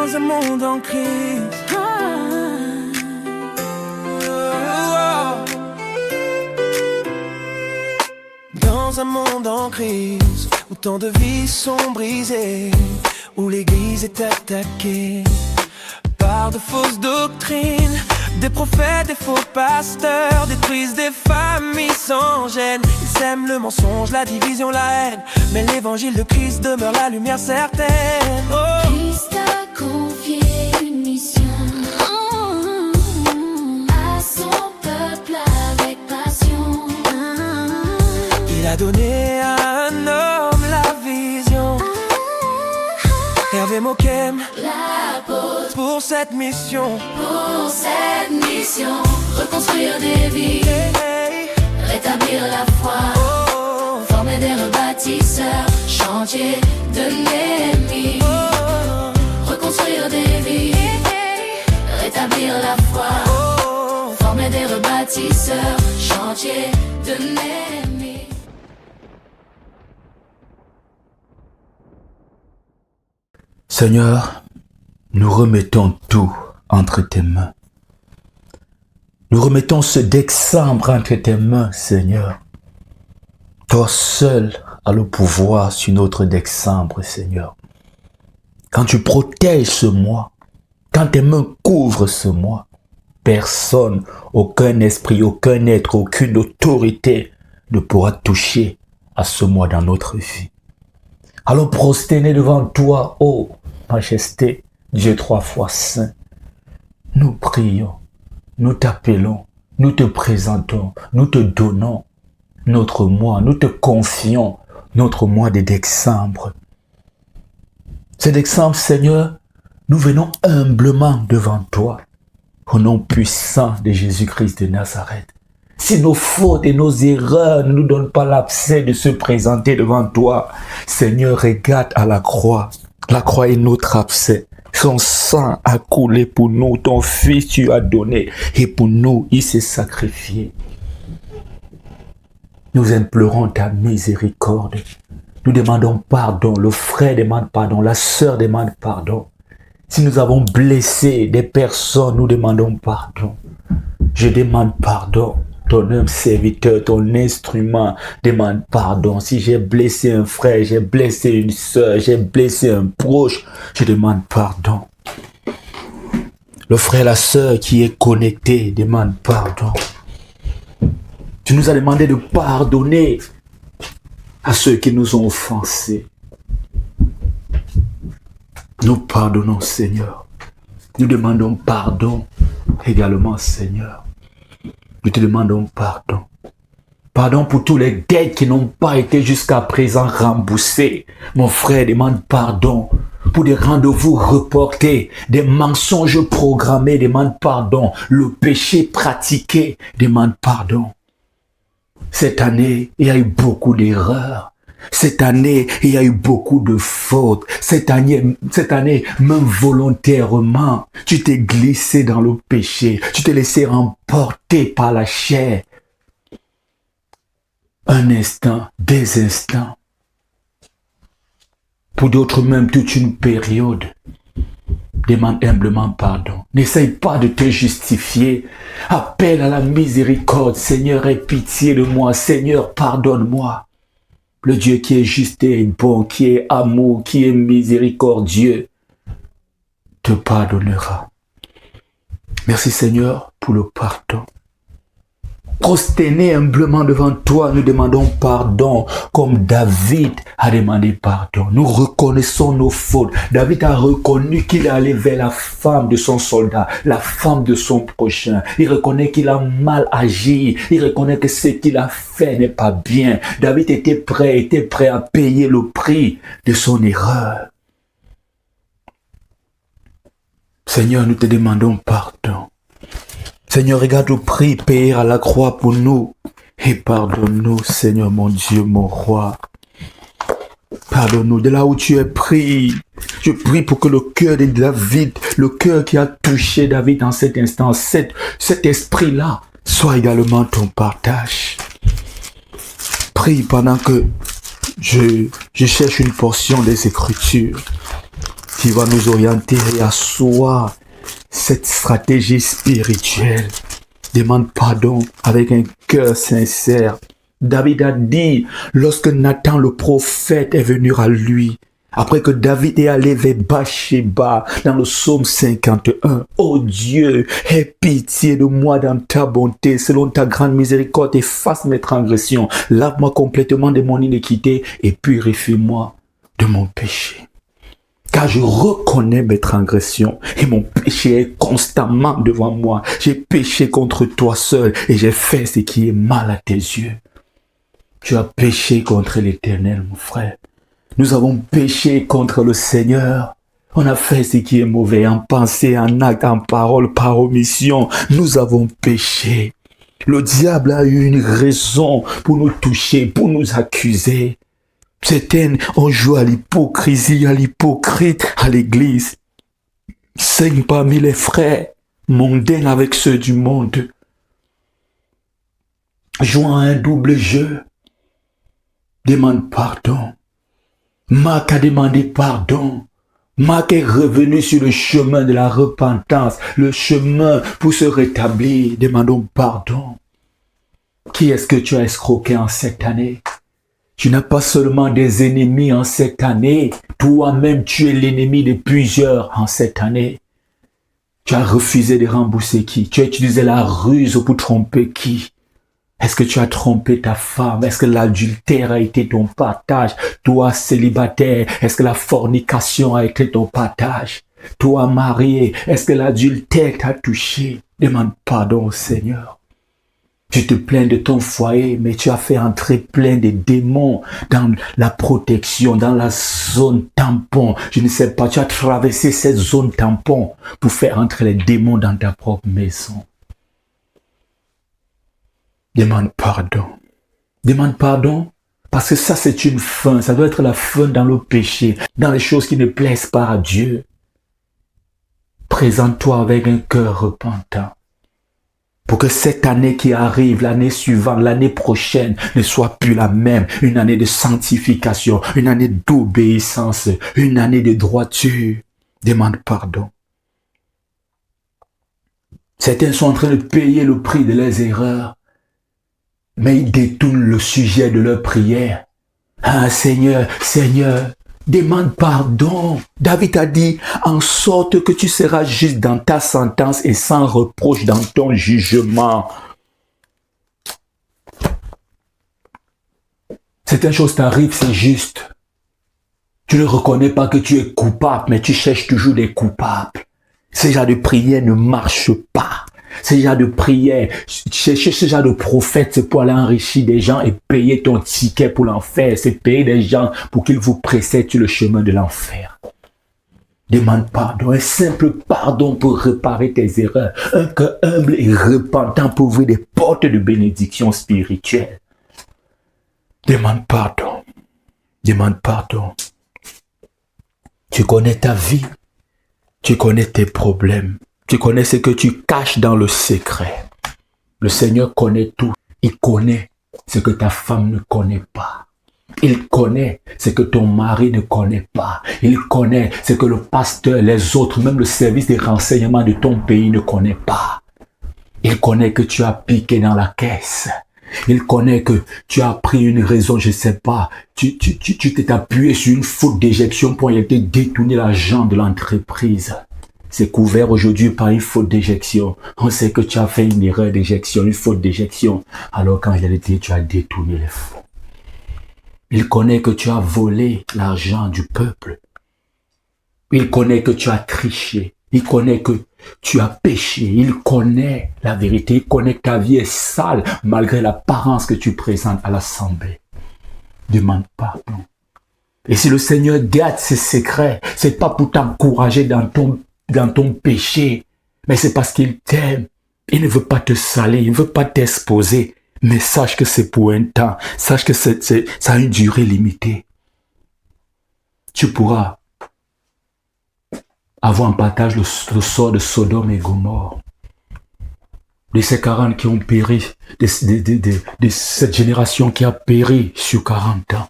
dans un monde en crise. Dans un monde en crise, où tant de vies sont brisées, où l'église est attaquée par de fausses doctrines. Des prophètes, des faux pasteurs détruisent des familles sans gêne. Ils sèment le mensonge, la division, la haine. Mais l'évangile de Christ demeure la lumière certaine. Oh. Christ a confié une mission à son peuple avec passion. Il a donné à un homme la vision. Hervé Mokem, L'apôtre, pour cette mission. pour cette mission, reconstruire des vies, rétablir la foi, former des rebâtisseurs, chantier de Néhémie. Reconstruire des vies, rétablir la foi, former des rebâtisseurs, chantier de Néhémie. Seigneur, nous remettons tout entre tes mains. Nous remettons ce décembre entre tes mains, Seigneur. Toi seul as le pouvoir sur notre décembre, Seigneur. Quand tu protèges ce mois, quand tes mains couvrent ce mois, personne, aucun esprit, aucun être, aucune autorité ne pourra toucher à ce mois dans notre vie. Alors prosterné devant toi, ô Majesté, Dieu trois fois saint, nous prions, nous t'appelons, nous te présentons, nous te donnons notre mois, nous te confions notre mois de décembre. Ce décembre, Seigneur, nous venons humblement devant toi, au nom puissant de Jésus-Christ de Nazareth. Si nos fautes et nos erreurs ne nous donnent pas l'accès de se présenter devant toi, Seigneur, regarde à la croix. La croix est notre accès. Son sang a coulé pour nous. Ton Fils tu as donné. Et pour nous, il s'est sacrifié. Nous implorons ta miséricorde. Nous demandons pardon. Le frère demande pardon. La sœur demande pardon. Si nous avons blessé des personnes, nous demandons pardon. Je demande pardon. Ton homme serviteur, ton instrument demande pardon. Si j'ai blessé un frère, j'ai blessé une sœur, j'ai blessé un proche, je demande pardon. Le frère, la sœur qui est connecté demande pardon. Tu nous as demandé de pardonner à ceux qui nous ont offensés. Nous pardonnons, Seigneur. Nous demandons pardon également, Seigneur. Nous te demandons pardon. Pardon pour tous les dettes qui n'ont pas été jusqu'à présent remboursées. Mon frère demande pardon pour des rendez-vous reportés, des mensonges programmés, demande pardon. Le péché pratiqué, demande pardon. Cette année, il y a eu beaucoup d'erreurs. Cette année, il y a eu beaucoup de fautes. Cette année, même volontairement, tu t'es glissé dans le péché. Tu t'es laissé emporter par la chair. Un instant, des instants. Pour d'autres même, toute une période. Demande humblement pardon. N'essaye pas de te justifier. Appelle à la miséricorde. Seigneur, aie pitié de moi. Seigneur, pardonne-moi. Le Dieu qui est juste et bon, qui est amour, qui est miséricordieux, te pardonnera. Merci Seigneur pour le pardon. Prosternés humblement devant toi, nous demandons pardon comme David a demandé pardon. Nous reconnaissons nos fautes. David a reconnu qu'il allait vers la femme de son soldat, la femme de son prochain. Il reconnaît qu'il a mal agi. Il reconnaît que ce qu'il a fait n'est pas bien. David était prêt à payer le prix de son erreur. Seigneur, nous te demandons pardon. Seigneur, regarde le prix payé à la croix pour nous. Et pardonne-nous, Seigneur, mon Dieu, mon roi. Pardonne-nous de là où tu es pris. Je prie pour que le cœur de David, le cœur qui a touché David en cet instant, cet esprit-là, soit également ton partage. Prie pendant que je cherche une portion des Écritures. qui va nous orienter et asseoir cette stratégie spirituelle. Demande pardon avec un cœur sincère. David a dit, lorsque Nathan le prophète est venu à lui, après que David est allé vers Bathsheba dans le psaume 51, ô Dieu, aie pitié de moi dans ta bonté, selon ta grande miséricorde, efface mes transgressions, lave-moi complètement de mon iniquité et purifie-moi de mon péché. Car je reconnais mes transgressions et mon péché est constamment devant moi. J'ai péché contre toi seul et j'ai fait ce qui est mal à tes yeux. Tu as péché contre l'Éternel, mon frère. Nous avons péché contre le Seigneur. On a fait ce qui est mauvais en pensée, en acte, en parole, par omission. Nous avons péché. Le diable a eu une raison pour nous toucher, pour nous accuser. Certains ont joué à l'hypocrisie, à l'hypocrite, à l'église. Saigne parmi les frères, mondains avec ceux du monde. Jouant à un double jeu. Demande pardon. Marc a demandé pardon. Marc est revenu sur le chemin de la repentance, le chemin pour se rétablir. Demandons pardon. Qui est-ce que tu as escroqué en cette année? Tu n'as pas seulement des ennemis en cette année, toi-même tu es l'ennemi de plusieurs en cette année. Tu as refusé de rembourser qui? Tu as utilisé la ruse pour tromper qui? Est-ce que tu as trompé ta femme? Est-ce que l'adultère a été ton partage? Toi, célibataire, est-ce que la fornication a été ton partage? Toi, marié, est-ce que l'adultère t'a touché? Demande pardon au Seigneur. Tu te plains de ton foyer, mais tu as fait entrer plein de démons dans la protection, dans la zone tampon. Je ne sais pas, tu as traversé cette zone tampon pour faire entrer les démons dans ta propre maison. Demande pardon. Demande pardon parce que ça c'est une fin. Ça doit être la fin dans le péché, dans les choses qui ne plaisent pas à Dieu. Présente-toi avec un cœur repentant. Pour que cette année qui arrive, l'année suivante, l'année prochaine, ne soit plus la même. Une année de sanctification, une année d'obéissance, une année de droiture. Demande pardon. Certains sont en train de payer le prix de leurs erreurs. Mais ils détournent le sujet de leur prière. Ah Seigneur, Seigneur, demande pardon. David a dit, en sorte que tu seras juste dans ta sentence et sans reproche dans ton jugement. Certaines choses t'arrivent, c'est juste. Tu ne reconnais pas que tu es coupable, mais tu cherches toujours des coupables. Ce genre de prière ne marche pas. Ce genre de prière, chercher ce genre de prophète, c'est pour aller enrichir des gens et payer ton ticket pour l'enfer. C'est payer des gens pour qu'ils vous précèdent sur le chemin de l'enfer. Demande pardon, un simple pardon pour réparer tes erreurs. Un cœur humble et repentant pour ouvrir des portes de bénédiction spirituelle. Demande pardon. Demande pardon. Tu connais ta vie. Tu connais tes problèmes. Tu connais ce que tu caches dans le secret. Le Seigneur connaît tout. Il connaît ce que ta femme ne connaît pas. Il connaît ce que ton mari ne connaît pas. Il connaît ce que le pasteur, les autres, même le service de renseignement de ton pays ne connaît pas. Il connaît que tu as piqué dans la caisse. Il connaît que tu as pris une raison, je ne sais pas. Tu t'es appuyé sur une faute d'éjection pour y aller détourner l'argent de l'entreprise. C'est couvert aujourd'hui par une faute d'éjection. On sait que tu as fait une erreur d'éjection, une faute d'éjection. Alors qu'en réalité, tu as détourné les fonds. Il connaît que tu as volé l'argent du peuple. Il connaît que tu as triché. Il connaît que tu as péché. Il connaît la vérité. Il connaît que ta vie est sale malgré l'apparence que tu présentes à l'assemblée. Demande pardon. Et si le Seigneur garde ses secrets, c'est pas pour t'encourager dans ton péché, mais c'est parce qu'il t'aime. Il ne veut pas te salir, il ne veut pas t'exposer. Mais sache que c'est pour un temps. Sache que ça a une durée limitée. Tu pourras avoir en partage le sort de Sodome et Gomorrhe. De ces 40 qui ont péri, de cette génération qui a péri sur 40 ans.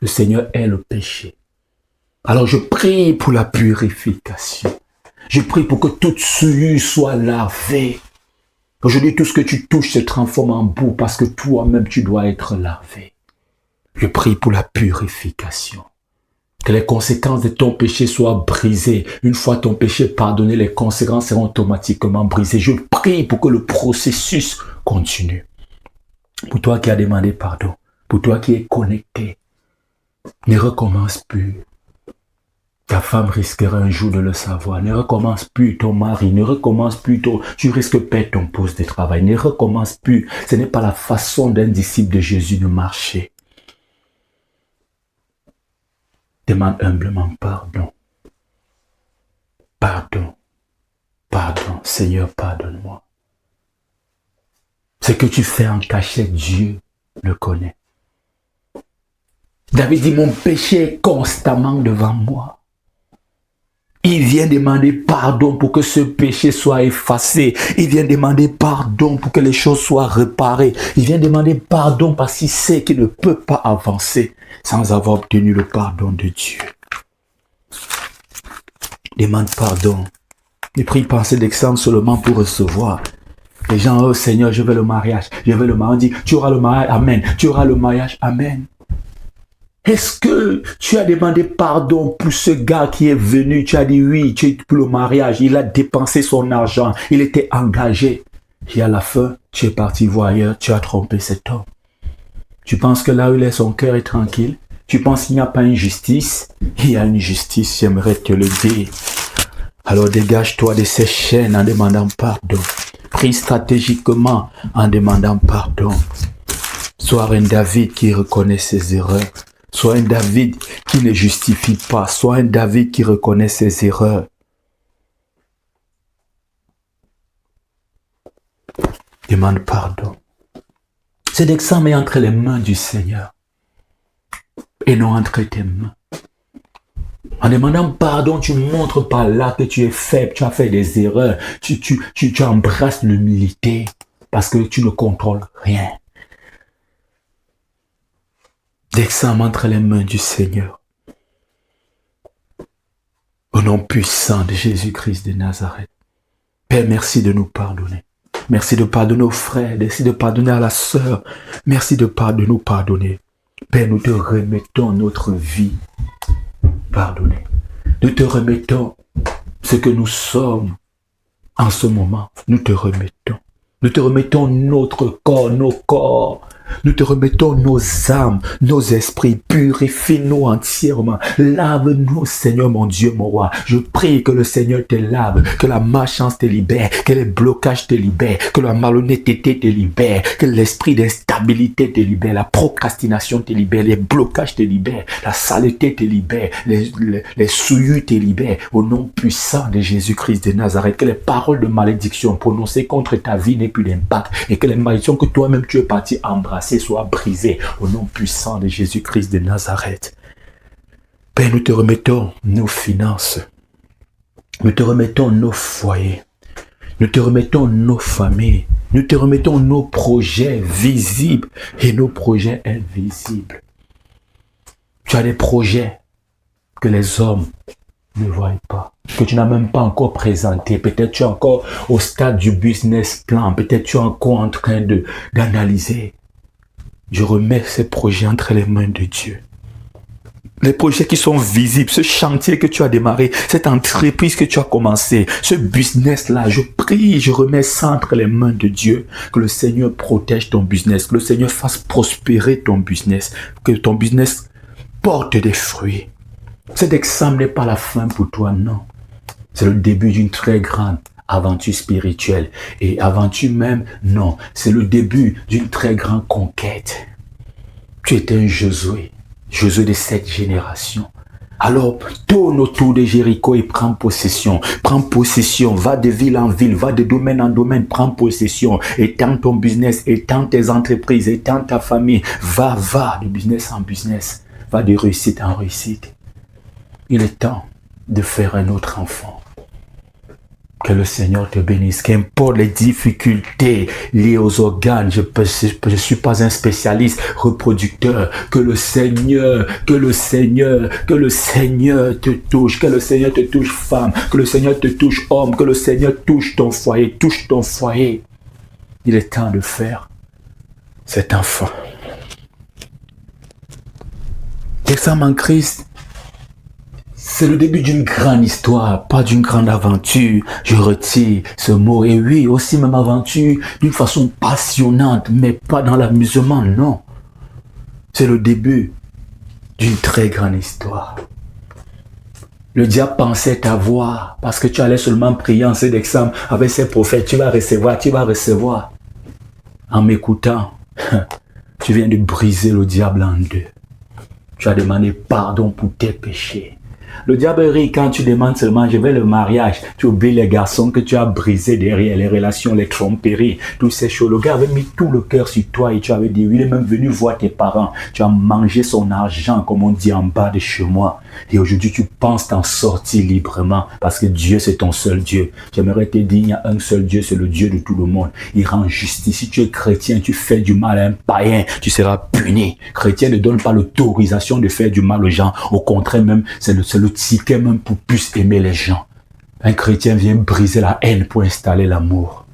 Le Seigneur hait le péché. Alors je prie pour la purification. Je prie pour que toute souillure soit lavée. Aujourd'hui, tout ce que tu touches se transforme en boue parce que toi-même, tu dois être lavé. Je prie pour la purification. Que les conséquences de ton péché soient brisées. Une fois ton péché pardonné, les conséquences seront automatiquement brisées. Je prie pour que le processus continue. Pour toi qui as demandé pardon, pour toi qui es connecté, ne recommence plus. Ta femme risquera un jour de le savoir. Ne recommence plus ton mari. Ne recommence plus tu risques de perdre ton poste de travail. Ne recommence plus. Ce n'est pas la façon d'un disciple de Jésus de marcher. Demande humblement pardon. Pardon. Pardon. Seigneur, pardonne-moi. Ce que tu fais en cachette, Dieu le connaît. David dit, mon péché est constamment devant moi. Il vient demander pardon pour que ce péché soit effacé. Il vient demander pardon pour que les choses soient réparées. Il vient demander pardon parce qu'il sait qu'il ne peut pas avancer sans avoir obtenu le pardon de Dieu. Demande pardon. Ne prie pensée d'exemple seulement pour recevoir. Les gens, oh Seigneur, je veux le mariage. Je veux le mariage. On dit, tu auras le mariage, amen. Tu auras le mariage, amen. Est-ce que tu as demandé pardon pour ce gars qui est venu? Tu as dit oui, tu es pour le mariage. Il a dépensé son argent. Il était engagé. Et à la fin, tu es parti voir ailleurs. Tu as trompé cet homme. Tu penses que là où il est, son cœur est tranquille? Tu penses qu'il n'y a pas une justice? Il y a une justice, j'aimerais te le dire. Alors dégage-toi de ces chaînes en demandant pardon. Prie stratégiquement en demandant pardon. Sois un David qui reconnaît ses erreurs. Sois un David qui ne justifie pas. Sois un David qui reconnaît ses erreurs. Demande pardon. Cet examen est entre les mains du Seigneur et non entre tes mains. En demandant pardon, tu montres par là que tu es faible, tu as fait des erreurs. Tu embrasses l'humilité parce que tu ne contrôles rien. L'examen entre les mains du Seigneur. Au nom puissant de Jésus-Christ de Nazareth. Père, merci de nous pardonner. Merci de pardonner aux frères, merci de pardonner à la sœur. Merci de nous pardonner. Père, nous te remettons notre vie pardonnée. Nous te remettons ce que nous sommes en ce moment. Nous te remettons. Nous te remettons notre corps, nos corps. Nous te remettons nos âmes, nos esprits, purifie-nous entièrement. Lave-nous, Seigneur mon Dieu, mon roi. Je prie que le Seigneur te lave, que la malchance te libère, que les blocages te libèrent, que la malhonnêteté te libère, que l'esprit d'instabilité te libère, la procrastination te libère, les blocages te libèrent, la saleté te libère, les souillures te libèrent. Au nom puissant de Jésus-Christ de Nazareth, que les paroles de malédiction prononcées contre ta vie n'aient plus d'impact et que les malédictions que toi-même tu es parti embrasser soit brisé au nom puissant de Jésus-Christ de Nazareth. Père, nous te remettons nos finances. Nous te remettons nos foyers. Nous te remettons nos familles. Nous te remettons nos projets visibles et nos projets invisibles. Tu as des projets que les hommes ne voient pas, que tu n'as même pas encore présenté. Peut-être tu es encore au stade du business plan. Peut-être tu es encore en train d'analyser. Je remets ces projets entre les mains de Dieu. Les projets qui sont visibles, ce chantier que tu as démarré, cette entreprise que tu as commencé, ce business-là, je prie, je remets ça entre les mains de Dieu. Que le Seigneur protège ton business, que le Seigneur fasse prospérer ton business, que ton business porte des fruits. Cet examen n'est pas la fin pour toi, non. C'est le début d'une très grande aventure spirituelle. Et aventure même, non. C'est le début d'une très grande conquête. Tu étais un Josué. Josué de cette génération. Alors, tourne autour de Jéricho et prends possession. Prends possession. Va de ville en ville. Va de domaine en domaine. Prends possession. Étends ton business. Étends tes entreprises. Étends ta famille. Va de business en business. Va de réussite en réussite. Il est temps de faire un autre enfant. Que le Seigneur te bénisse. Qu'importe les difficultés liées aux organes, je ne suis pas un spécialiste reproducteur. Que le Seigneur te touche. Que le Seigneur te touche femme. Que le Seigneur te touche homme. Que le Seigneur touche ton foyer. Touche ton foyer. Il est temps de faire cet enfant. L'examen en Christ, c'est le début d'une grande histoire, pas d'une grande aventure. Je retire ce mot. Et oui, aussi même aventure d'une façon passionnante, mais pas dans l'amusement, non. C'est le début d'une très grande histoire. Le diable pensait t'avoir parce que tu allais seulement prier en cet examen avec ses prophètes. Tu vas recevoir. En m'écoutant, tu viens de briser le diable en deux. Tu as demandé pardon pour tes péchés. Le diable rit quand tu demandes seulement, je veux le mariage. Tu oublies les garçons que tu as brisés derrière, les relations, les tromperies, toutes ces choses. Le gars avait mis tout le cœur sur toi et tu avais dit, il est même venu voir tes parents. Tu as mangé son argent, comme on dit en bas de chez moi. Et aujourd'hui, tu penses t'en sortir librement parce que Dieu, c'est ton seul Dieu. J'aimerais te dire, il y a un seul Dieu, c'est le Dieu de tout le monde. Il rend justice. Si tu es chrétien, tu fais du mal à un païen, tu seras puni. Chrétien ne donne pas l'autorisation de faire du mal aux gens. Au contraire même, c'est le ticket même pour plus aimer les gens. Un chrétien vient briser la haine pour installer l'amour.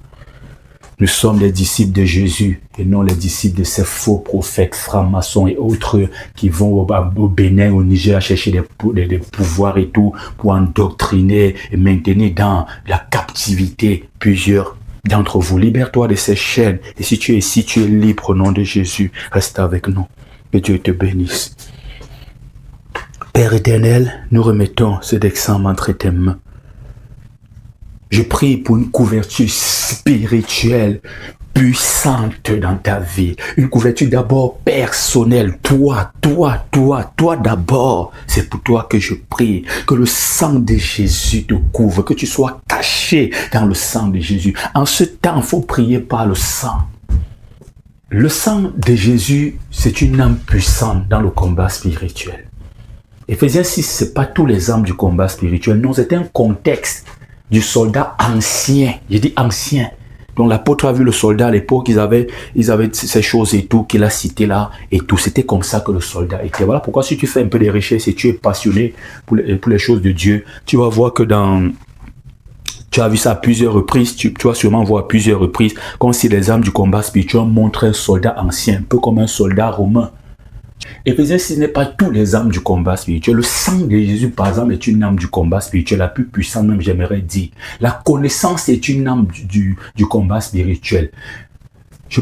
Nous sommes les disciples de Jésus et non les disciples de ces faux prophètes, francs-maçons et autres qui vont au Bénin, au Niger chercher des pouvoirs et tout pour endoctriner et maintenir dans la captivité plusieurs d'entre vous. Libère-toi de ces chaînes et si tu es libre au nom de Jésus, reste avec nous. Que Dieu te bénisse. Père éternel, nous remettons cet examen entre tes mains. Je prie pour une couverture spirituelle puissante dans ta vie. Une couverture d'abord personnelle. Toi d'abord. C'est pour toi que je prie. Que le sang de Jésus te couvre. Que tu sois caché dans le sang de Jésus. En ce temps, il faut prier par le sang. Le sang de Jésus, c'est une âme puissante dans le combat spirituel. Éphésiens 6, ce n'est pas tous les âmes du combat spirituel. Non, c'est un contexte du soldat ancien. Je dis ancien. Donc l'apôtre a vu le soldat à l'époque, ils avaient ces choses et tout qu'il a cité là et tout. C'était comme ça que le soldat était. Voilà pourquoi si tu fais un peu de recherche et tu es passionné pour les choses de Dieu, tu vas voir que tu as vu ça à plusieurs reprises, tu vas sûrement voir à plusieurs reprises, comme si les âmes du combat spirituel montrent un soldat ancien, un peu comme un soldat romain. Éphésiens 6 n'est pas tous les âmes du combat spirituel. Le sang de Jésus, par exemple, est une âme du combat spirituel, la plus puissante même, j'aimerais dire. La connaissance est une âme du combat spirituel.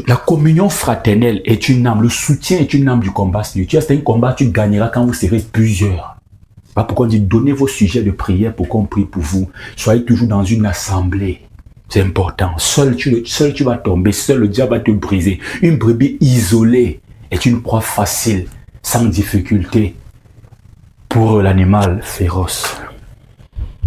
La communion fraternelle est une âme. Le soutien est une âme du combat spirituel. C'est un combat que tu gagneras quand vous serez plusieurs. Voilà pourquoi on dit, donnez vos sujets de prière pour qu'on prie pour vous. Soyez toujours dans une assemblée. C'est important. Seul tu vas tomber. Seul le diable va te briser. Une brebis isolée est une proie facile, sans difficulté, pour l'animal féroce.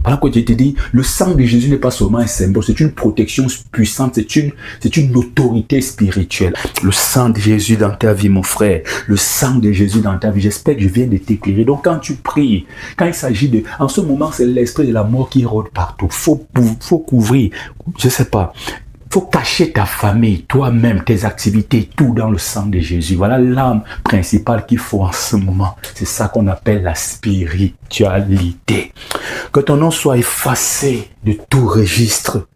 Voilà quoi je te dis, le sang de Jésus n'est pas seulement un symbole, c'est une protection puissante, c'est une autorité spirituelle. Le sang de Jésus dans ta vie, mon frère, le sang de Jésus dans ta vie, j'espère que je viens de t'éclairer. Donc quand tu pries, quand il s'agit de... En ce moment, c'est l'esprit de la mort qui rôde partout. Faut couvrir, je sais pas... Il faut cacher ta famille, toi-même, tes activités, tout dans le sang de Jésus. Voilà l'âme principale qu'il faut en ce moment. C'est ça qu'on appelle la spiritualité. Que ton nom soit effacé de tout registre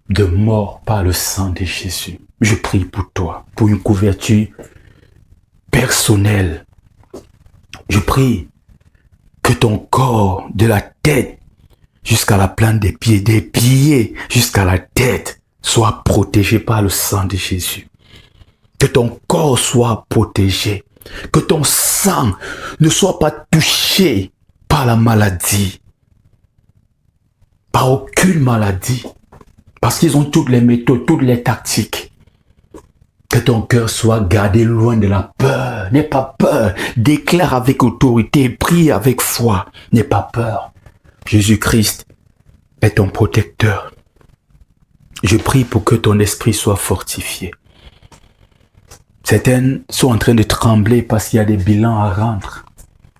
de mort par le sang de Jésus. Je prie pour toi, pour une couverture personnelle. Je prie que ton corps, de la tête jusqu'à la plante des pieds jusqu'à la tête, soit protégé par le sang de Jésus. Que ton corps soit protégé. Que ton sang ne soit pas touché par la maladie. Par aucune maladie. Parce qu'ils ont toutes les méthodes, toutes les tactiques. Que ton cœur soit gardé loin de la peur. N'aie pas peur. Déclare avec autorité, prie avec foi. N'aie pas peur. Jésus-Christ est ton protecteur. Je prie pour que ton esprit soit fortifié. Certains sont en train de trembler parce qu'il y a des bilans à rendre.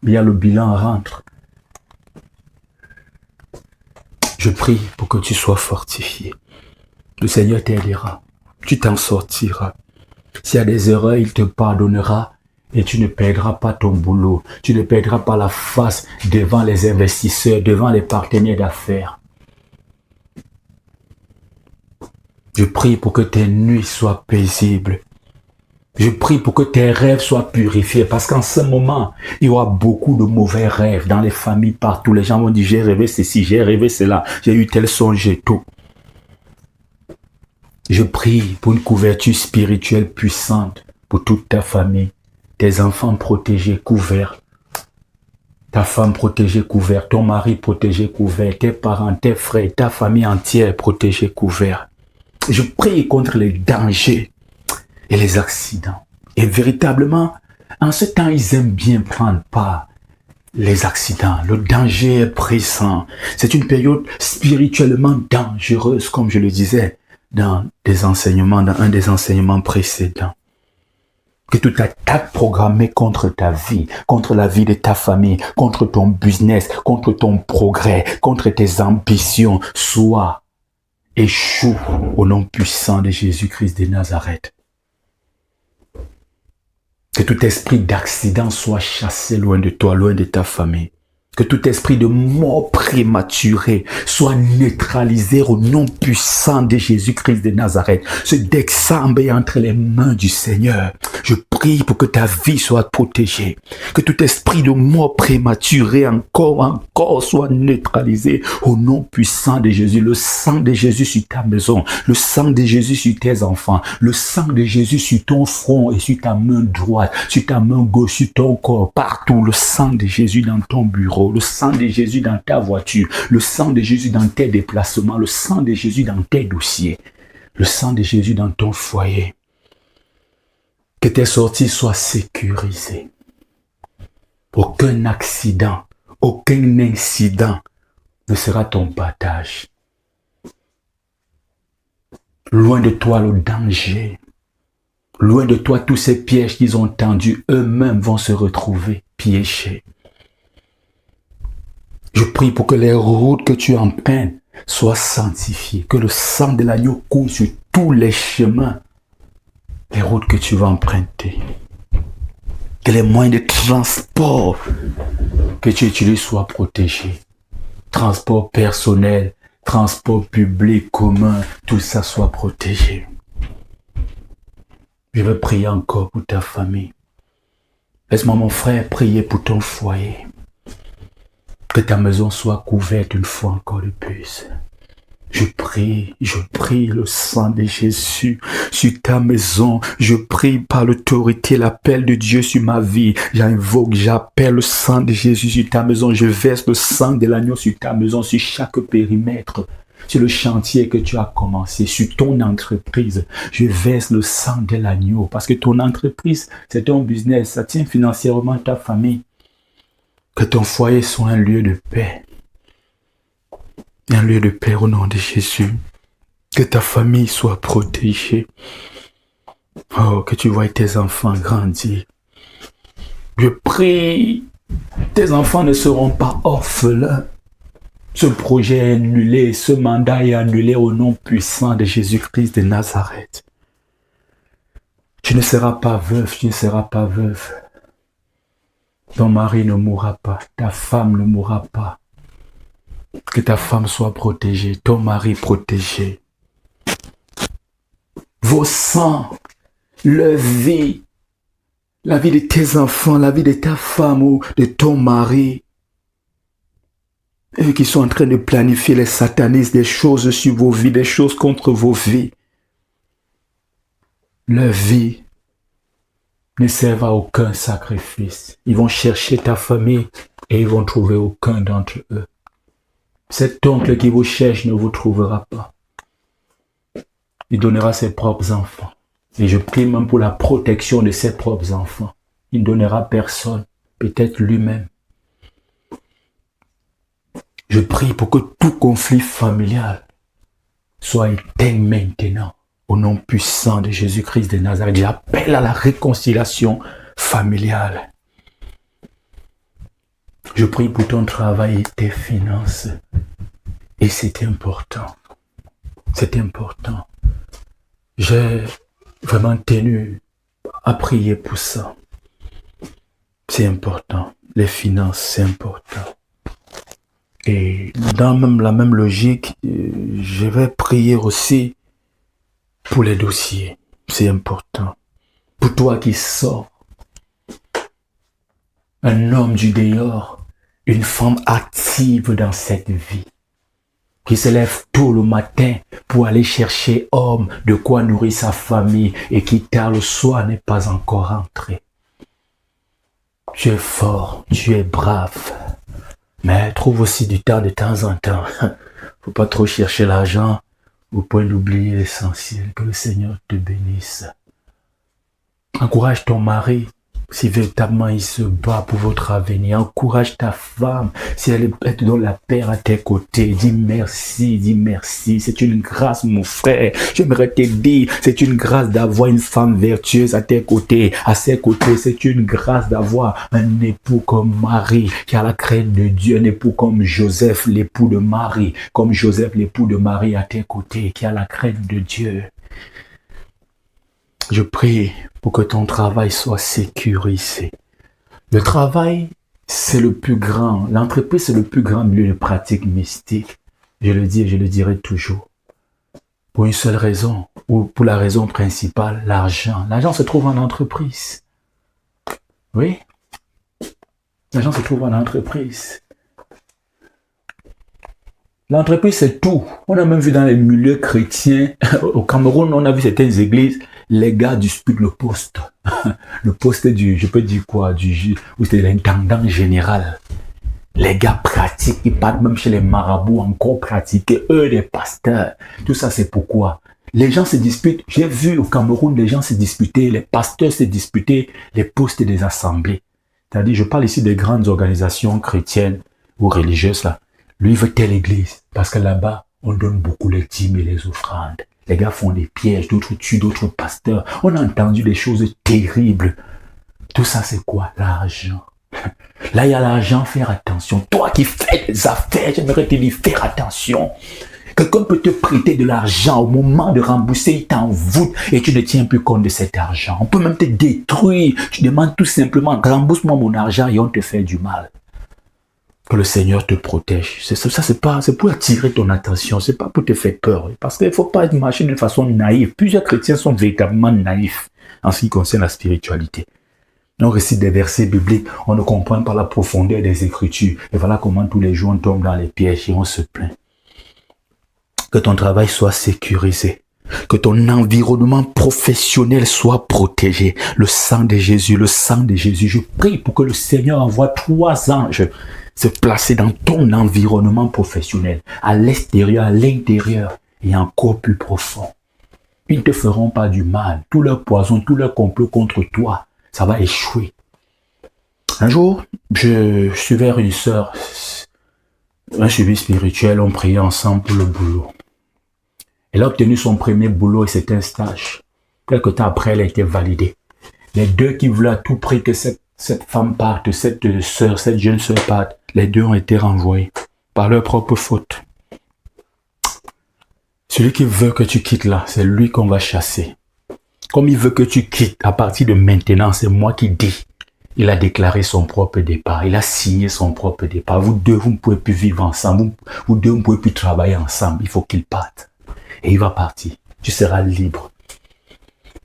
Il y a le bilan à rendre. Je prie pour que tu sois fortifié. Le Seigneur t'aidera. Tu t'en sortiras. S'il y a des erreurs, il te pardonnera et tu ne perdras pas ton boulot. Tu ne perdras pas la face devant les investisseurs, devant les partenaires d'affaires. Je prie pour que tes nuits soient paisibles. Je prie pour que tes rêves soient purifiés parce qu'en ce moment, il y aura beaucoup de mauvais rêves dans les familles partout. Les gens vont dire, j'ai rêvé ceci, j'ai rêvé cela, j'ai eu tel songe et tout. Je prie pour une couverture spirituelle puissante pour toute ta famille, tes enfants protégés, couverts, ta femme protégée, couverte, ton mari protégé, couvert, tes parents, tes frères, ta famille entière protégée, couverte. Je prie contre les dangers et les accidents. Et véritablement, en ce temps, ils aiment bien prendre part les accidents. Le danger est pressant. C'est une période spirituellement dangereuse, comme je le disais dans un des enseignements précédents. Que toute attaque programmée contre ta vie, contre la vie de ta famille, contre ton business, contre ton progrès, contre tes ambitions, échoue au nom puissant de Jésus-Christ de Nazareth. Que tout esprit d'accident soit chassé loin de toi, loin de ta famille. Que tout esprit de mort prématurée soit neutralisé au nom puissant de Jésus-Christ de Nazareth. Ce décembre est entre les mains du Seigneur. Je prie pour que ta vie soit protégée. Que tout esprit de mort prématurée encore soit neutralisé au nom puissant de Jésus. Le sang de Jésus sur ta maison. Le sang de Jésus sur tes enfants. Le sang de Jésus sur ton front et sur ta main droite. Sur ta main gauche, sur ton corps. Partout. Le sang de Jésus dans ton bureau. Le sang de Jésus dans ta voiture, le sang de Jésus dans tes déplacements, le sang de Jésus dans tes dossiers, le sang de Jésus dans ton foyer. Que tes sorties soient sécurisées. Aucun accident, aucun incident ne sera ton partage. Loin de toi le danger. Loin de toi tous ces pièges qu'ils ont tendus, eux-mêmes vont se retrouver piégés. Je prie pour que les routes que tu empruntes soient sanctifiées, que le sang de l'agneau coule sur tous les chemins, les routes que tu vas emprunter. Que les moyens de transport que tu utilises soient protégés. Transport personnel, transport public, commun, tout ça soit protégé. Je veux prier encore pour ta famille. Laisse-moi, mon frère, prier pour ton foyer. Que ta maison soit couverte une fois encore de plus. Je prie le sang de Jésus sur ta maison. Je prie par l'autorité, l'appel de Dieu sur ma vie. J'appelle le sang de Jésus sur ta maison. Je verse le sang de l'agneau sur ta maison, sur chaque périmètre, sur le chantier que tu as commencé, sur ton entreprise. Je verse le sang de l'agneau parce que ton entreprise, c'est ton business. Ça tient financièrement ta famille. Que ton foyer soit un lieu de paix. Un lieu de paix au nom de Jésus. Que ta famille soit protégée. Oh, que tu vois tes enfants grandir. Je prie, tes enfants ne seront pas orphelins. Ce projet est annulé, ce mandat est annulé au nom puissant de Jésus-Christ de Nazareth. Tu ne seras pas veuf, tu ne seras pas veuve. Ton mari ne mourra pas, ta femme ne mourra pas. Que ta femme soit protégée, ton mari protégé. Vos sangs, leur vie, la vie de tes enfants, la vie de ta femme ou de ton mari, eux qui sont en train de planifier les satanistes, des choses sur vos vies, des choses contre vos vies. Leur vie ne servent à aucun sacrifice. Ils vont chercher ta famille et ils vont trouver aucun d'entre eux. Cet oncle qui vous cherche ne vous trouvera pas. Il donnera ses propres enfants. Et je prie même pour la protection de ses propres enfants. Il ne donnera personne, peut-être lui-même. Je prie pour que tout conflit familial soit éteint maintenant. Au nom puissant de Jésus-Christ de Nazareth, j'appelle à la réconciliation familiale. Je prie pour ton travail et tes finances. Et c'est important. C'est important. J'ai vraiment tenu à prier pour ça. C'est important. Les finances, c'est important. Et dans la même logique, je vais prier aussi pour les dossiers. C'est important. Pour toi qui sors, un homme du dehors, une femme active dans cette vie, qui se lève tôt le matin pour aller chercher homme de quoi nourrir sa famille et qui tard le soir n'est pas encore rentré. Tu es fort, tu es brave, mais trouve aussi du temps de temps en temps. Faut pas trop chercher l'argent au point d'oublier l'essentiel. Que le Seigneur te bénisse. Encourage ton mari si véritablement il se bat pour votre avenir. Encourage ta femme si elle te donne la paix à tes côtés. Dis merci, dis merci. C'est une grâce, mon frère. J'aimerais te dire, c'est une grâce d'avoir une femme vertueuse à tes côtés. À ses côtés, c'est une grâce d'avoir un époux comme Marie qui a la crainte de Dieu. Un époux comme Joseph, l'époux de Marie. Comme Joseph, l'époux de Marie à tes côtés, qui a la crainte de Dieu. Je prie pour que ton travail soit sécurisé. Le travail, c'est le plus grand. L'entreprise, c'est le plus grand milieu de pratique mystique. Je le dis et je le dirai toujours. Pour une seule raison, ou pour la raison principale, l'argent. L'argent se trouve en entreprise. Oui. L'argent se trouve en entreprise. L'entreprise, c'est tout. On a même vu dans les milieux chrétiens, au Cameroun, on a vu certaines églises, les gars disputent le poste. Le poste du, je peux dire quoi, ou c'est l'intendant général. Les gars pratiquent, ils partent même chez les marabouts encore pratiquer, eux les pasteurs. Tout ça c'est pourquoi. Les gens se disputent, j'ai vu au Cameroun, les gens se disputaient, les pasteurs se disputaient les postes des assemblées. C'est-à-dire, je parle ici des grandes organisations chrétiennes ou religieuses là. Lui veut telle église, parce que là-bas, on donne beaucoup les dîmes et les offrandes. Les gars font des pièges, d'autres tuent d'autres pasteurs. On a entendu des choses terribles. Tout ça, c'est quoi? L'argent. Là, il y a l'argent, faire attention. Toi qui fais des affaires, j'aimerais te dire, faire attention. Quelqu'un peut te prêter de l'argent au moment de rembourser, il t'envoûte et tu ne tiens plus compte de cet argent. On peut même te détruire. Tu demandes tout simplement, rembourse-moi mon argent et on te fait du mal. Que le Seigneur te protège. C'est pour attirer ton attention, c'est pas pour te faire peur. Parce qu'il ne faut pas marcher d'une façon naïve. Plusieurs chrétiens sont véritablement naïfs en ce qui concerne la spiritualité. On récite des versets bibliques, on ne comprend pas la profondeur des Écritures. Et voilà comment tous les jours on tombe dans les pièges et on se plaint. Que ton travail soit sécurisé. Que ton environnement professionnel soit protégé. Le sang de Jésus, le sang de Jésus. Je prie pour que le Seigneur envoie 3 anges se placer dans ton environnement professionnel, à l'extérieur, à l'intérieur et encore plus profond. Ils ne te feront pas du mal. Tout leur poison, tout leur complot contre toi, ça va échouer. Un jour, je suis vers une sœur, un suivi spirituel, on priait ensemble pour le boulot. Elle a obtenu son premier boulot et c'était un stage. Quelque temps après, elle a été validée. Les deux qui voulaient à tout prix que cette femme parte, cette jeune sœur parte, les deux ont été renvoyés par leur propre faute. Celui qui veut que tu quittes là, c'est lui qu'on va chasser. Comme il veut que tu quittes, à partir de maintenant, c'est moi qui dis. Il a déclaré son propre départ. Il a signé son propre départ. Vous deux, vous ne pouvez plus vivre ensemble. Vous deux, vous ne pouvez plus travailler ensemble. Il faut qu'il parte. Et il va partir. Tu seras libre.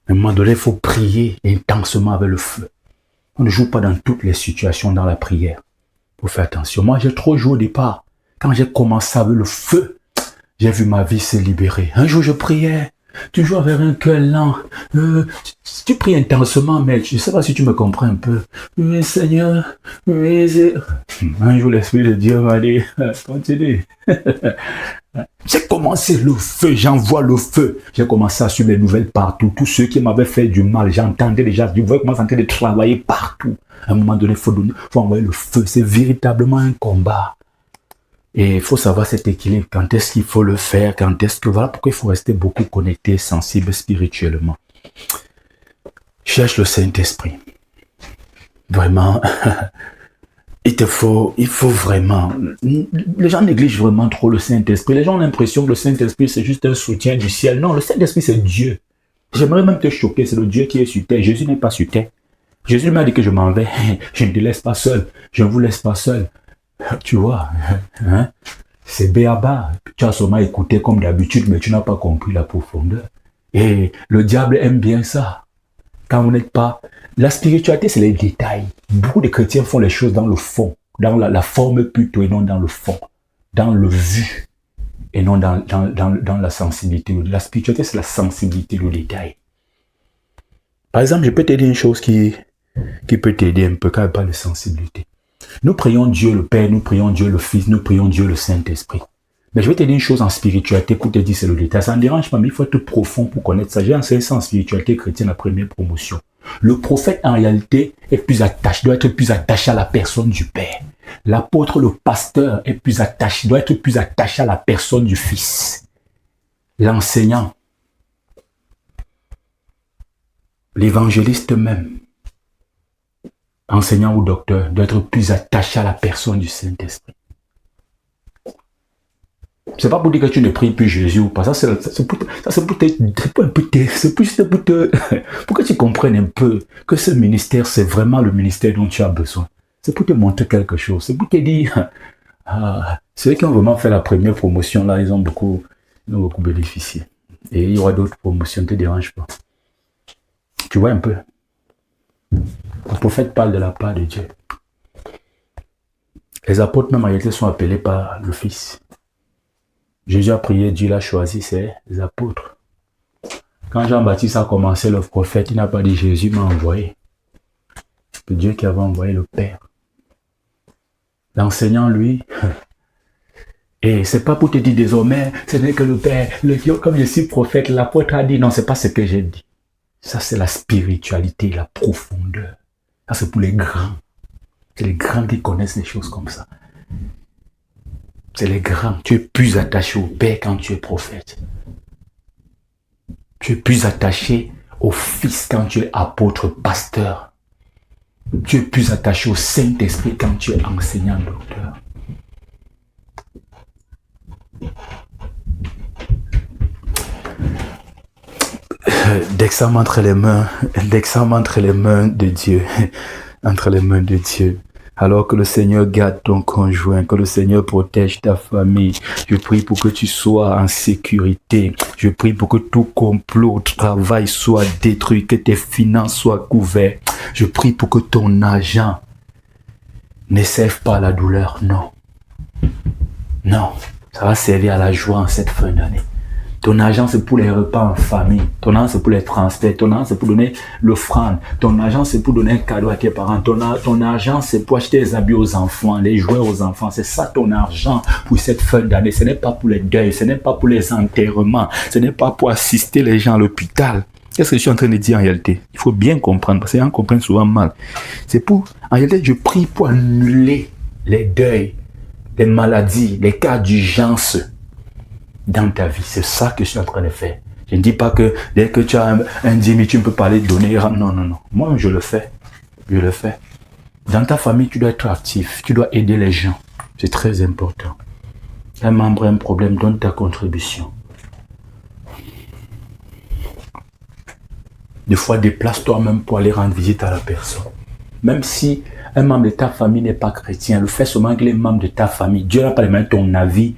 À un moment donné, il faut prier intensément avec le feu. On ne joue pas dans toutes les situations dans la prière. Il faut faire attention. Moi, j'ai trop joué au départ. Quand j'ai commencé avec le feu, j'ai vu ma vie se libérer. Un jour, je priais. Tu joues avec un cœur lent. Tu pries intensément, mais je ne sais pas si tu me comprends un peu. Oui, Seigneur. Oui, un jour, l'Esprit de Dieu va dire, continue. J'ai commencé le feu, j'envoie le feu. J'ai commencé à suivre les nouvelles partout. Tous ceux qui m'avaient fait du mal, j'entendais déjà, je voyais commencer en train de travailler partout. À un moment donné, il faut envoyer le feu. C'est véritablement un combat. Et il faut savoir cet équilibre. Quand est-ce qu'il faut le faire? Quand est-ce que... Voilà pourquoi il faut rester beaucoup connecté, sensible spirituellement. Cherche le Saint-Esprit. Vraiment. il faut vraiment... Les gens négligent vraiment trop le Saint-Esprit. Les gens ont l'impression que le Saint-Esprit, c'est juste un soutien du ciel. Non, le Saint-Esprit, c'est Dieu. J'aimerais même te choquer, c'est le Dieu qui est sur terre. Jésus n'est pas sur terre. Jésus m'a dit que je m'en vais. Je ne te laisse pas seul. Je ne vous laisse pas seul. Tu vois, hein? C'est béaba. Tu as seulement écouté comme d'habitude, mais tu n'as pas compris la profondeur. Et le diable aime bien ça. Quand vous n'êtes pas... La spiritualité, c'est les détails. Beaucoup de chrétiens font les choses dans le fond, dans la forme plutôt, et non dans le fond, dans le vu, et non dans la sensibilité. La spiritualité, c'est la sensibilité au détail. Par exemple, je peux te dire une chose qui peut t'aider un peu quand il n'y a pas de sensibilité. Nous prions Dieu le Père, nous prions Dieu le Fils, nous prions Dieu le Saint-Esprit. Mais je vais te dire une chose en spiritualité pour te dire c'est le détail. Ça ne dérange pas, mais il faut être profond pour connaître ça. J'ai enseigné ça en spiritualité chrétienne, la première promotion. Le prophète, en réalité, doit être plus attaché à la personne du Père. L'apôtre, le pasteur, doit être plus attaché à la personne du Fils. L'enseignant, l'évangéliste même, enseignant ou docteur, doit être plus attaché à la personne du Saint-Esprit. C'est pas pour dire que tu ne pries plus Jésus ou pas. Ça, c'est pour que tu comprennes un peu que ce ministère, c'est vraiment le ministère dont tu as besoin. C'est pour te montrer quelque chose. C'est pour te dire, ceux qui ont vraiment fait la première promotion, là, ils ont beaucoup bénéficié. Et il y aura d'autres promotions, ne te dérange pas. Tu vois un peu. Le prophète parle de la part de Dieu. Les apôtres, même en réalité, sont appelés par le Fils. Jésus a prié, Dieu l'a choisi, c'est les apôtres. Quand Jean-Baptiste a commencé le prophète, il n'a pas dit Jésus m'a envoyé. C'est Dieu qui avait envoyé le Père. L'enseignant, lui, et c'est pas pour te dire désormais, ce n'est que le Père, comme je suis prophète, l'apôtre a dit, non, c'est pas ce que j'ai dit. Ça, c'est la spiritualité, la profondeur. Ça, c'est pour les grands. C'est les grands qui connaissent des choses comme ça. C'est les grands. Tu es plus attaché au Père quand tu es prophète. Tu es plus attaché au Fils quand tu es apôtre, pasteur. Tu es plus attaché au Saint-Esprit quand tu es enseignant, docteur. Dès que ça m'entre les mains de Dieu, entre les mains de Dieu, alors que le Seigneur garde ton conjoint, que le Seigneur protège ta famille. Je prie pour que tu sois en sécurité. Je prie pour que tout complot, travail soit détruit, que tes finances soient couvertes. Je prie pour que ton argent ne serve pas à la douleur. Non. Non. Ça va servir à la joie en cette fin d'année. Ton argent, c'est pour les repas en famille. Ton argent, c'est pour les transferts. Ton argent, c'est pour donner l'offrande. Ton argent, c'est pour donner un cadeau à tes parents. Ton argent, c'est pour acheter les habits aux enfants, les jouets aux enfants. C'est ça ton argent pour cette fin d'année. Ce n'est pas pour les deuils. Ce n'est pas pour les enterrements. Ce n'est pas pour assister les gens à l'hôpital. Qu'est-ce que je suis en train de dire en réalité? Il faut bien comprendre, parce que les gens comprennent souvent mal. C'est pour, en réalité, je prie pour annuler les deuils, les maladies, les cas d'urgence dans ta vie. C'est ça que je suis en train de faire. Je ne dis pas que dès que tu as un 10 000, tu ne peux pas aller donner. Non, non, non. Moi, je le fais. Je le fais. Dans ta famille, tu dois être actif. Tu dois aider les gens. C'est très important. Un membre a un problème, donne ta contribution. Des fois, déplace-toi même pour aller rendre visite à la personne. Même si un membre de ta famille n'est pas chrétien, le fait seulement qu'il est membre de ta famille. Dieu n'a pas demandé ton avis.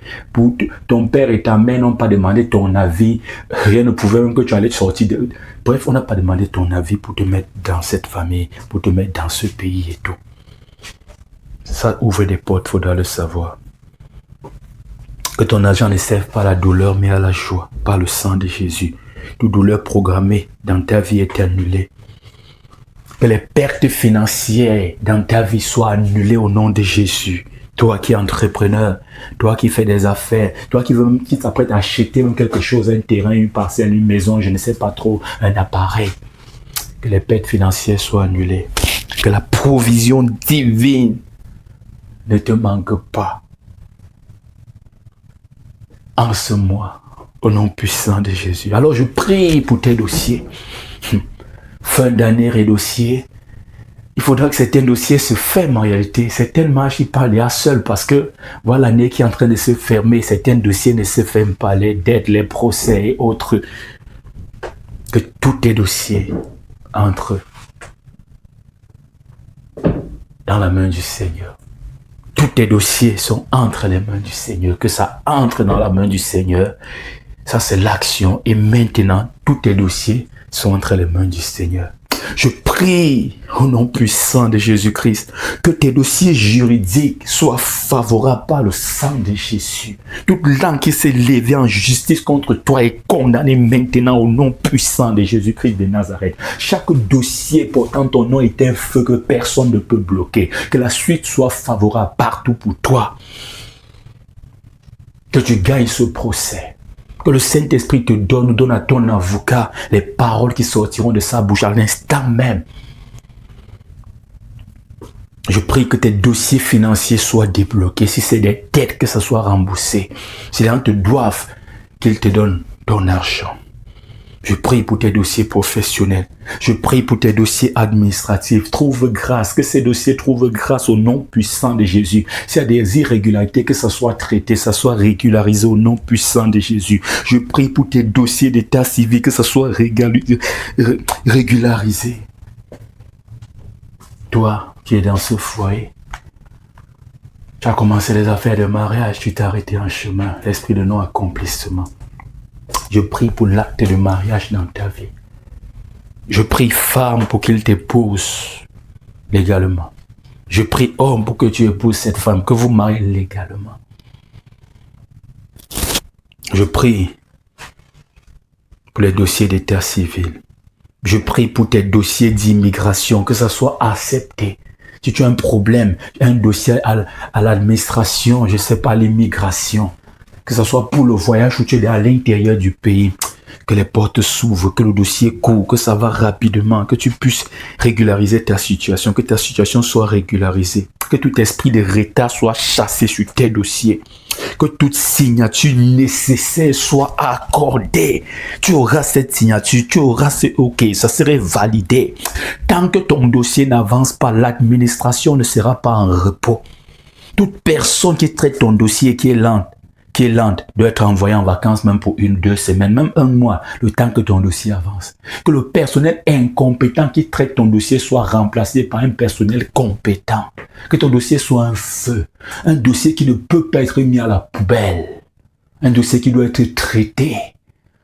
Ton père et ta mère n'ont pas demandé ton avis. Rien ne pouvait même que tu allais sortir de... Bref, on n'a pas demandé ton avis pour te mettre dans cette famille, pour te mettre dans ce pays et tout. Ça ouvre des portes, il faudra le savoir. Que ton argent ne serve pas à la douleur, mais à la joie, par le sang de Jésus. Toute douleur programmée dans ta vie est annulée. Que les pertes financières dans ta vie soient annulées au nom de Jésus. Toi qui es entrepreneur, toi qui fais des affaires, toi qui t'apprêtes à acheter même quelque chose, un terrain, une parcelle, une maison, je ne sais pas trop, un appareil. Que les pertes financières soient annulées. Que la provision divine ne te manque pas. En ce mois, au nom puissant de Jésus. Alors je prie pour tes dossiers. Fin d'année et dossier. Il faudra que certains dossiers se ferment en réalité. Certaines marches, il parlent déjà seul parce que voilà l'année qui est en train de se fermer. Certains dossiers ne se ferment pas. Les dettes, les procès et autres. Que tous tes dossiers entrent dans la main du Seigneur. Tous tes dossiers sont entre les mains du Seigneur. Que ça entre dans la main du Seigneur. Ça, c'est l'action. Et maintenant, tous tes dossiers sont entre les mains du Seigneur. Je prie au nom puissant de Jésus-Christ que tes dossiers juridiques soient favorables par le sang de Jésus. Toute langue qui s'est levée en justice contre toi est condamnée maintenant au nom puissant de Jésus-Christ de Nazareth. Chaque dossier portant ton nom est un feu que personne ne peut bloquer. Que la suite soit favorable partout pour toi. Que tu gagnes ce procès. Que le Saint-Esprit te donne à ton avocat les paroles qui sortiront de sa bouche à l'instant même. Je prie que tes dossiers financiers soient débloqués. Si c'est des dettes, que ça soit remboursé. Si les gens te doivent, qu'ils te donnent ton argent. Je prie pour tes dossiers professionnels. Je prie pour tes dossiers administratifs. Trouve grâce. Que ces dossiers trouvent grâce au nom puissant de Jésus. S'il y a des irrégularités, que ça soit traité, ça soit régularisé au nom puissant de Jésus. Je prie pour tes dossiers d'état civil, que ça soit régularisé. Toi qui es dans ce foyer, tu as commencé les affaires de mariage, tu t'es arrêté en chemin. L'esprit de non-accomplissement. Je prie pour l'acte de mariage dans ta vie. Je prie femme pour qu'il t'épouse légalement. Je prie homme pour que tu épouses cette femme, que vous mariez légalement. Je prie pour les dossiers d'état civil. Je prie pour tes dossiers d'immigration, que ça soit accepté. Si tu as un problème, un dossier à l'administration, je ne sais pas, l'immigration, que ce soit pour le voyage ou tu es à l'intérieur du pays, que les portes s'ouvrent, que le dossier court, que ça va rapidement, que tu puisses régulariser ta situation, que ta situation soit régularisée, que tout esprit de retard soit chassé sur tes dossiers, que toute signature nécessaire soit accordée. Tu auras cette signature, tu auras ce OK, ça serait validé. Tant que ton dossier n'avance pas, l'administration ne sera pas en repos. Toute personne qui traite ton dossier qui est lente doit être envoyé en vacances même pour 1-2 semaines, même 1 mois, le temps que ton dossier avance. Que le personnel incompétent qui traite ton dossier soit remplacé par un personnel compétent. Que ton dossier soit un feu. Un dossier qui ne peut pas être mis à la poubelle. Un dossier qui doit être traité.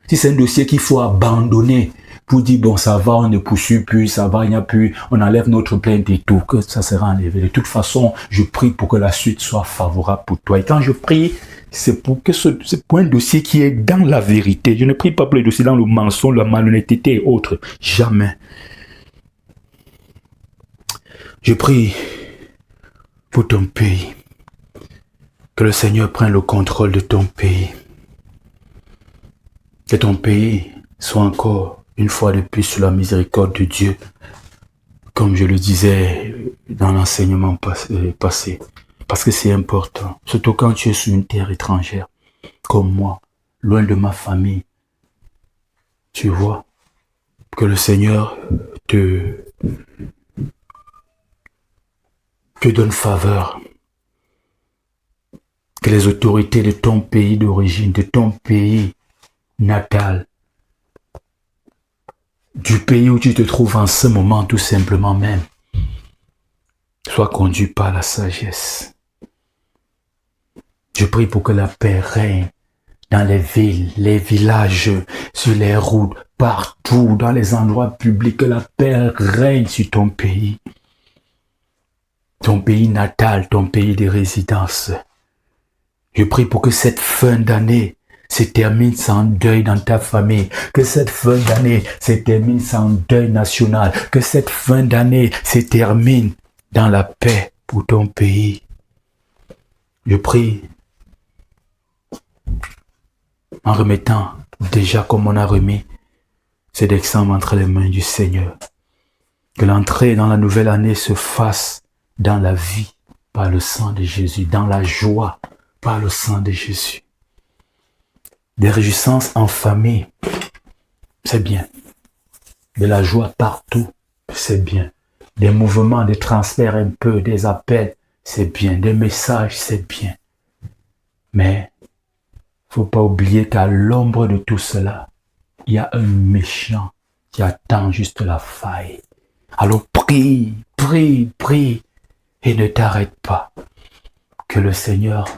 Si c'est un dossier qu'il faut abandonner pour dire bon ça va, on ne poursuit plus, ça va, il n'y a plus, on enlève notre plainte et tout, que ça sera enlevé. De toute façon, je prie pour que la suite soit favorable pour toi. Et quand je prie, c'est pour que c'est pour un dossier qui est dans la vérité. Je ne prie pas pour les dossiers dans le mensonge, la malhonnêteté et autres. Jamais. Je prie pour ton pays. Que le Seigneur prenne le contrôle de ton pays. Que ton pays soit encore une fois de plus sous la miséricorde de Dieu. Comme je le disais dans l'enseignement passé. Parce que c'est important, surtout quand tu es sur une terre étrangère, comme moi, loin de ma famille. Tu vois, que le Seigneur te donne faveur. Que les autorités de ton pays d'origine, de ton pays natal, du pays où tu te trouves en ce moment tout simplement même, soient conduits par la sagesse. Je prie pour que la paix règne dans les villes, les villages, sur les routes, partout, dans les endroits publics, que la paix règne sur ton pays natal, ton pays de résidence. Je prie pour que cette fin d'année se termine sans deuil dans ta famille, que cette fin d'année se termine sans deuil national, que cette fin d'année se termine dans la paix pour ton pays. Je prie en remettant déjà comme on a remis ces décembre entre les mains du Seigneur. Que l'entrée dans la nouvelle année se fasse dans la vie par le sang de Jésus, dans la joie par le sang de Jésus. Des réjouissances en famille, c'est bien. De la joie partout, c'est bien. Des mouvements, des transferts un peu, des appels, c'est bien. Des messages, c'est bien. Mais faut pas oublier qu'à l'ombre de tout cela, il y a un méchant qui attend juste la faille. Alors prie, prie, prie et ne t'arrête pas. Que le Seigneur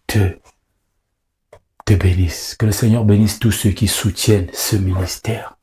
te bénisse. Que le Seigneur bénisse tous ceux qui soutiennent ce ministère.